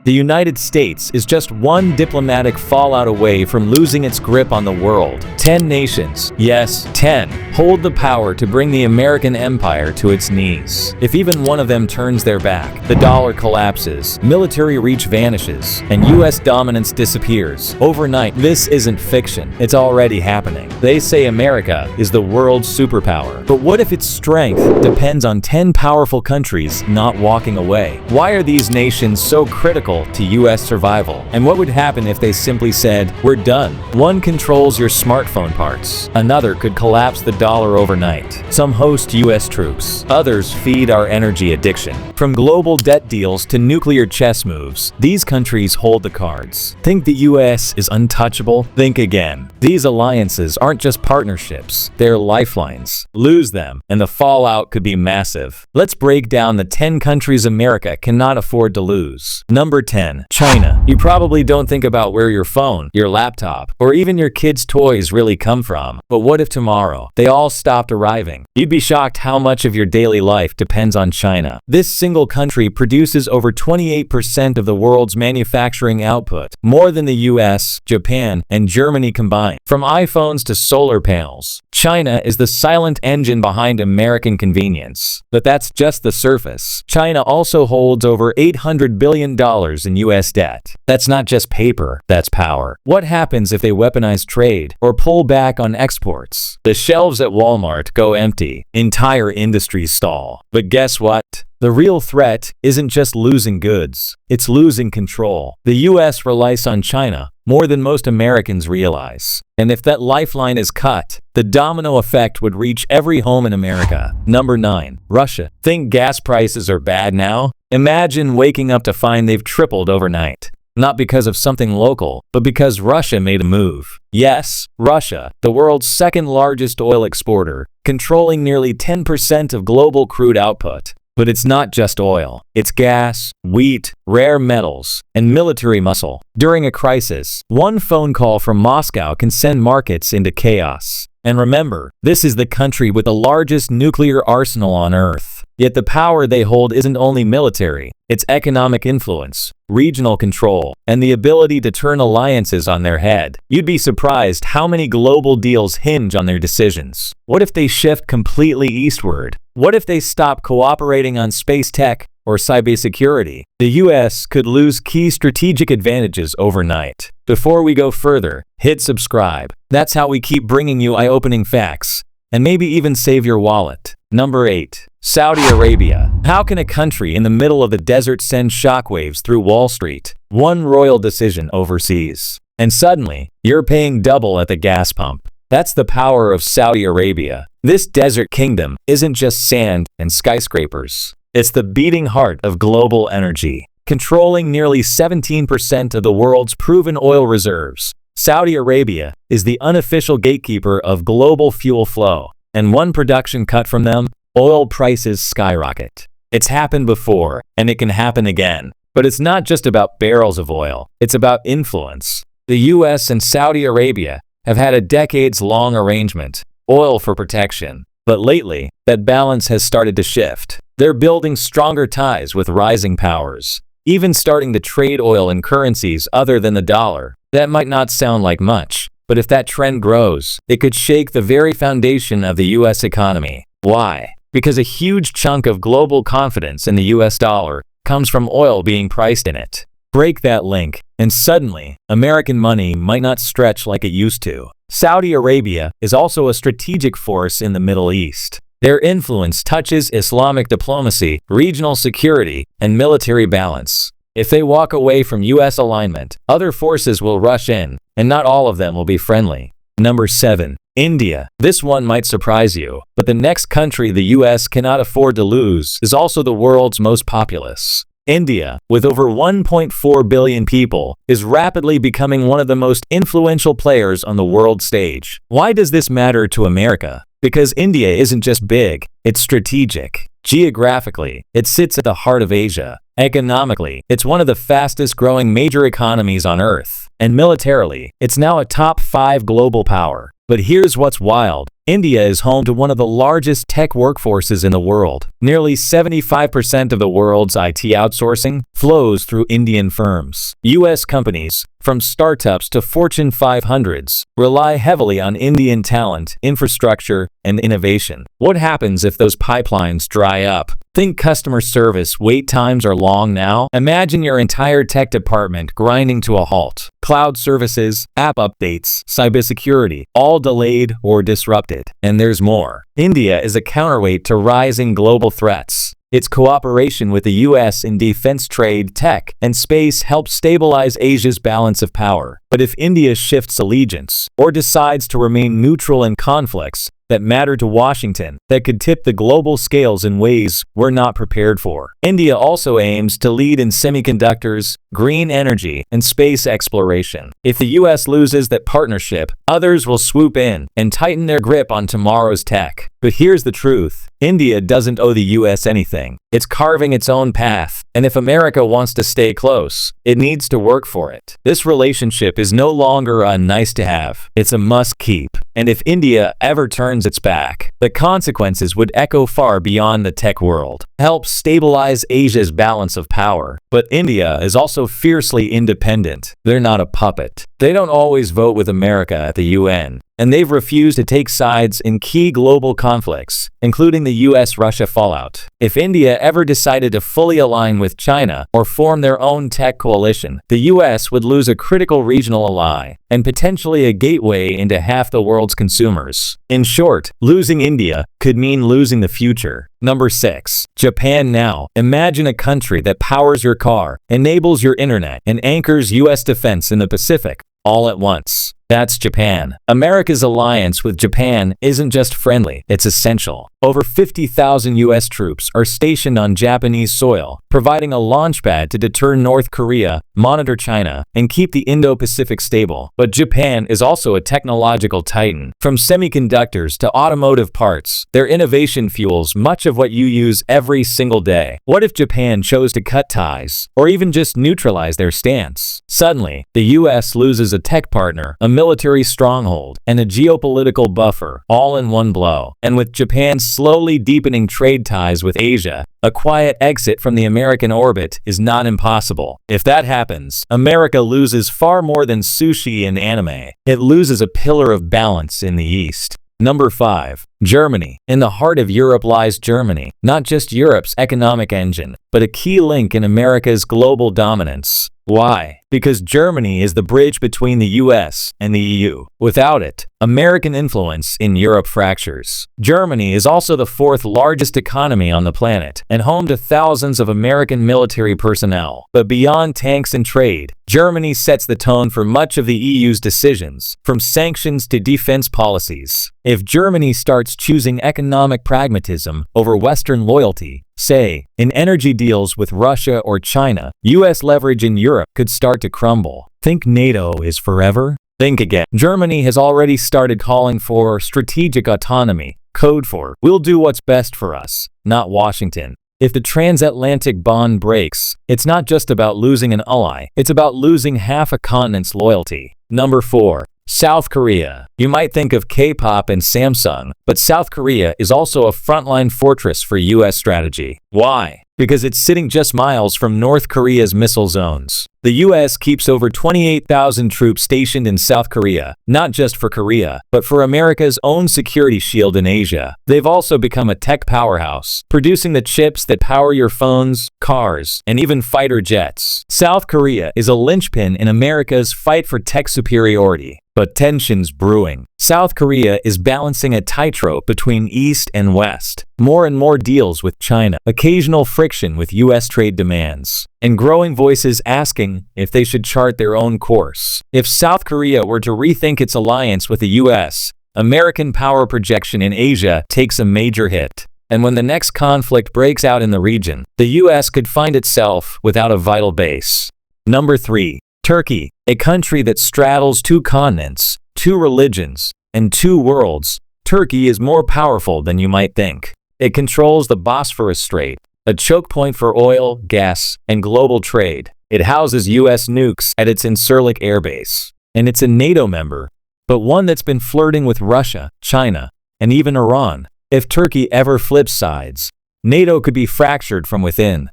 The United States is just one diplomatic fallout away from losing its grip on the world. 10 nations, yes, 10, hold the power to bring the American empire to its knees. If even one of them turns their back, the dollar collapses, military reach vanishes, and US dominance disappears. Overnight, this isn't fiction. It's already happening. They say America is the world's superpower. But what if its strength depends on 10 powerful countries not walking away? Why are these nations so critical to US survival? And what would happen if they simply said, "We're done"? One controls your smartphone parts. Another could collapse the dollar overnight. Some host US troops. Others feed our energy addiction. From global debt deals to nuclear chess moves, these countries hold the cards. Think the US is untouchable? Think again. These alliances aren't just partnerships, they're lifelines. Lose them, and the fallout could be massive. Let's break down the 10 countries America cannot afford to lose. Number 10. China. You probably don't think about where your phone, your laptop, or even your kids' toys really come from. But what if tomorrow they all stopped arriving? You'd be shocked how much of your daily life depends on China. This single country produces over 28% of the world's manufacturing output, more than the US, Japan, and Germany combined. From iPhones to solar panels, China is the silent engine behind American convenience. But that's just the surface. China also holds over $800 billion in US debt. That's not just paper, that's power. What happens if they weaponize trade or pull back on exports? The shelves at Walmart go empty. Entire industries stall. But guess what? The real threat isn't just losing goods, it's losing control. The US relies on China more than most Americans realize. And if that lifeline is cut, the domino effect would reach every home in America. Number 9. Russia. Think gas prices are bad now? Imagine waking up to find they've tripled overnight. Not because of something local, but because Russia made a move. Yes, Russia, the world's second largest oil exporter, controlling nearly 10% of global crude output. But it's not just oil. It's gas, wheat, rare metals, and military muscle. During a crisis, one phone call from Moscow can send markets into chaos. And remember, this is the country with the largest nuclear arsenal on Earth. Yet the power they hold isn't only military, it's economic influence, regional control, and the ability to turn alliances on their head. You'd be surprised how many global deals hinge on their decisions. What if they shift completely eastward? What if they stop cooperating on space tech or cybersecurity? The US could lose key strategic advantages overnight. Before we go further, hit subscribe. That's how we keep bringing you eye-opening facts, and maybe even save your wallet. Number 8. Saudi Arabia. How can a country in the middle of the desert send shockwaves through Wall Street? One royal decision overseas, and suddenly, you're paying double at the gas pump. That's the power of Saudi Arabia. This desert kingdom isn't just sand and skyscrapers. It's the beating heart of global energy. Controlling nearly 17% of the world's proven oil reserves, Saudi Arabia is the unofficial gatekeeper of global fuel flow. And one production cut from them, oil prices skyrocket. It's happened before, and it can happen again. But it's not just about barrels of oil, it's about influence. The US and Saudi Arabia have had a decades-long arrangement, oil for protection. But lately, that balance has started to shift. They're building stronger ties with rising powers, even starting to trade oil in currencies other than the dollar. That might not sound like much, but if that trend grows, it could shake the very foundation of the US economy. Why? Because a huge chunk of global confidence in the US dollar comes from oil being priced in it. Break that link, and suddenly, American money might not stretch like it used to. Saudi Arabia is also a strategic force in the Middle East. Their influence touches Islamic diplomacy, regional security, and military balance. If they walk away from US alignment, other forces will rush in, and not all of them will be friendly. Number 7. India. This one might surprise you, but the next country the US cannot afford to lose is also the world's most populous. India, with over 1.4 billion people, is rapidly becoming one of the most influential players on the world stage. Why does this matter to America? Because India isn't just big, it's strategic. Geographically, it sits at the heart of Asia. Economically, it's one of the fastest growing major economies on Earth. And militarily, it's now a top 5 global power. But here's what's wild. India is home to one of the largest tech workforces in the world. Nearly 75% of the world's IT outsourcing flows through Indian firms. U.S. companies, from startups to Fortune 500s, rely heavily on Indian talent, infrastructure, and innovation. What happens if those pipelines dry up? Think customer service wait times are long now? Imagine your entire tech department grinding to a halt. Cloud services, app updates, cybersecurity, all delayed or disrupted. And there's more. India is a counterweight to rising global threats. Its cooperation with the U.S. in defense, trade, tech, and space helps stabilize Asia's balance of power. But if India shifts allegiance, or decides to remain neutral in conflicts that matter to Washington, that could tip the global scales in ways we're not prepared for. India also aims to lead in semiconductors, green energy, and space exploration. If the U.S. loses that partnership, others will swoop in and tighten their grip on tomorrow's tech. But here's the truth. India doesn't owe the U.S. anything. It's carving its own path, and if America wants to stay close, it needs to work for it. This relationship is no longer a nice to have. It's a must keep. And if India ever turns its back, the consequences would echo far beyond the tech world. Help stabilize Asia's balance of power. But India is also fiercely independent. They're not a puppet. They don't always vote with America at the UN. And they've refused to take sides in key global conflicts, including the US-Russia fallout. If India ever decided to fully align with China or form their own tech coalition, the US would lose a critical regional ally and potentially a gateway into half the world's consumers. In short, losing India could mean losing the future. Number 6. Japan now. Imagine a country that powers your car, enables your internet, and anchors US defense in the Pacific all at once. That's Japan. America's alliance with Japan isn't just friendly, it's essential. Over 50,000 U.S. troops are stationed on Japanese soil, providing a launchpad to deter North Korea, monitor China, and keep the Indo-Pacific stable. But Japan is also a technological titan. From semiconductors to automotive parts, their innovation fuels much of what you use every single day. What if Japan chose to cut ties, or even just neutralize their stance? Suddenly, the U.S. loses a tech partner, a military stronghold, and a geopolitical buffer, all in one blow. And with Japan's slowly deepening trade ties with Asia, a quiet exit from the American orbit is not impossible. If that happens, America loses far more than sushi and anime. It loses a pillar of balance in the East. Number 5. Germany. In the heart of Europe lies Germany, not just Europe's economic engine, but a key link in America's global dominance. Why? Because Germany is the bridge between the US and the EU. Without it, American influence in Europe fractures. Germany is also the 4th largest economy on the planet and home to thousands of American military personnel. But beyond tanks and trade, Germany sets the tone for much of the EU's decisions, from sanctions to defense policies. If Germany starts choosing economic pragmatism over Western loyalty, say, in energy deals with Russia or China, US leverage in Europe could start to crumble. Think NATO is forever? Think again. Germany has already started calling for strategic autonomy, code for, we'll do what's best for us, not Washington. If the transatlantic bond breaks, it's not just about losing an ally, it's about losing half a continent's loyalty. Number 4. South Korea. You might think of K-pop and Samsung, but South Korea is also a frontline fortress for US strategy. Why? Because it's sitting just miles from North Korea's missile zones. The US keeps over 28,000 troops stationed in South Korea, not just for Korea, but for America's own security shield in Asia. They've also become a tech powerhouse, producing the chips that power your phones, cars, and even fighter jets. South Korea is a linchpin in America's fight for tech superiority. But tensions brewing. South Korea is balancing a tightrope between East and West. More and more deals with China, occasional friction with US trade demands, and growing voices asking if they should chart their own course. If South Korea were to rethink its alliance with the US, American power projection in Asia takes a major hit. And when the next conflict breaks out in the region, the US could find itself without a vital base. Number 3. Turkey, a country that straddles 2 continents, 2 religions, and 2 worlds. Turkey is more powerful than you might think. It controls the Bosphorus Strait, a choke point for oil, gas, and global trade. It houses US nukes at its Incirlik airbase. And it's a NATO member, but one that's been flirting with Russia, China, and even Iran. If Turkey ever flips sides, NATO could be fractured from within.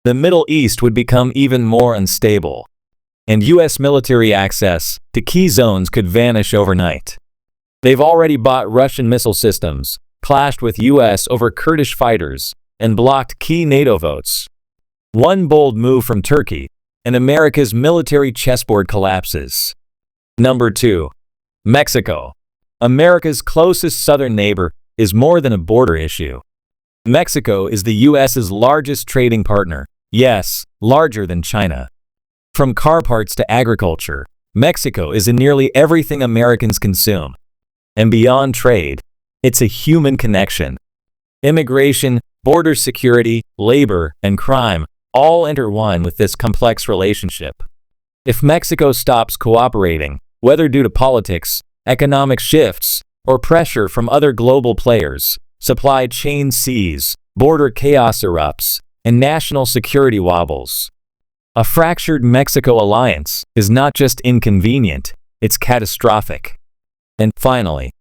The Middle East would become even more unstable, and U.S. military access to key zones could vanish overnight. They've already bought Russian missile systems, clashed with U.S. over Kurdish fighters, and blocked key NATO votes. One bold move from Turkey, and America's military chessboard collapses. Number 2. Mexico. America's closest southern neighbor is more than a border issue. Mexico is the U.S.'s largest trading partner, yes, larger than China. From car parts to agriculture, Mexico is in nearly everything Americans consume. And beyond trade, it's a human connection. Immigration, border security, labor, and crime all intertwine with this complex relationship. If Mexico stops cooperating, whether due to politics, economic shifts, or pressure from other global players, supply chains seize, border chaos erupts, and national security wobbles. A fractured Mexico alliance is not just inconvenient, it's catastrophic. And finally,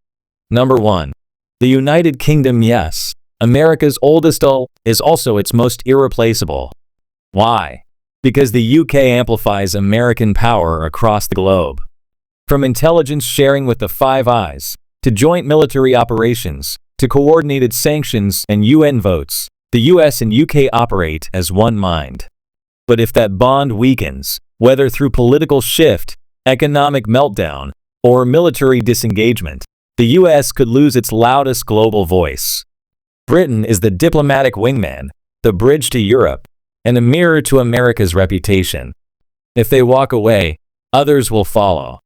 number 1. The United Kingdom. Yes, America's oldest is also its most irreplaceable. Why? Because the UK amplifies American power across the globe. From intelligence sharing with the Five Eyes, to joint military operations, to coordinated sanctions and UN votes, the US and UK operate as one mind. But if that bond weakens, whether through political shift, economic meltdown, or military disengagement, the US could lose its loudest global voice. Britain is the diplomatic wingman, the bridge to Europe, and a mirror to America's reputation. If they walk away, others will follow.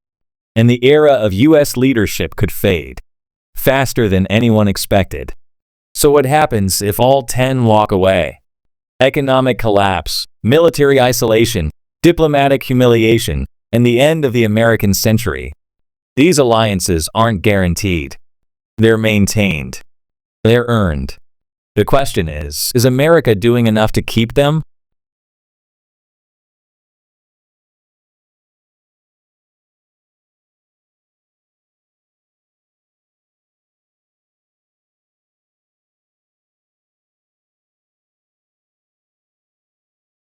And the era of US leadership could fade faster than anyone expected. So what happens if all 10 walk away? Economic collapse, military isolation, diplomatic humiliation, and the end of the American century. These alliances aren't guaranteed. They're maintained. They're earned. The question is America doing enough to keep them?